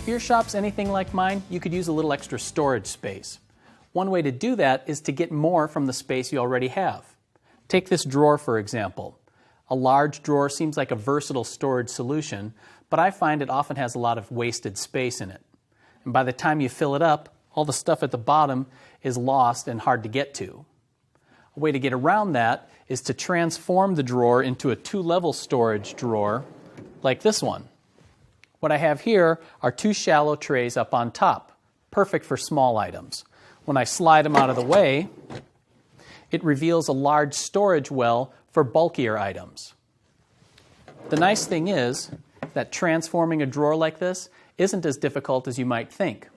If your shop's anything like mine, you could use a little extra storage space. One way to do that is to get more from the space you already have. Take this drawer, for example. A large drawer seems like a versatile storage solution, but I find it often has a lot of wasted space in it. And by the time you fill it up, all the stuff at the bottom is lost and hard to get to. A way to get around that is to transform the drawer into a two-level storage drawer like this one. What I have here are two shallow trays up on top, perfect for small items. When I slide them out of the way, it reveals a large storage well for bulkier items. The nice thing is that transforming a drawer like this isn't as difficult as you might think.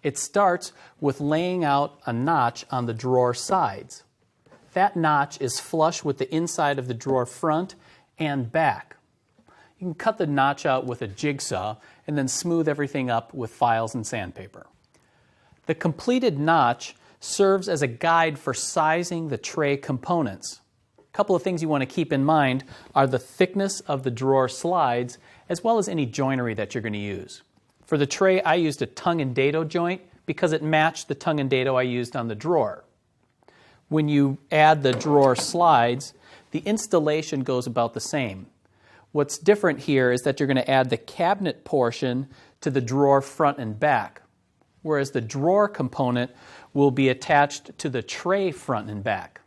It starts with laying out a notch on the drawer sides. That notch is flush with the inside of the drawer front and back. You can cut the notch out with a jigsaw and then smooth everything up with files and sandpaper. The completed notch serves as a guide for sizing the tray components. A couple of things you want to keep in mind are the thickness of the drawer slides as well as any joinery that you're going to use. For the tray, I used a tongue and dado joint because it matched the tongue and dado I used on the drawer. When you add the drawer slides, the installation goes about the same. What's different here is that you're going to add the cabinet portion to the drawer front and back, whereas the drawer component will be attached to the tray front and back.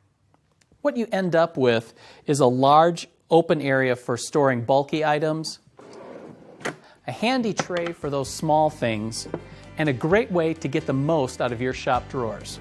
What you end up with is a large open area for storing bulky items, a handy tray for those small things, and a great way to get the most out of your shop drawers.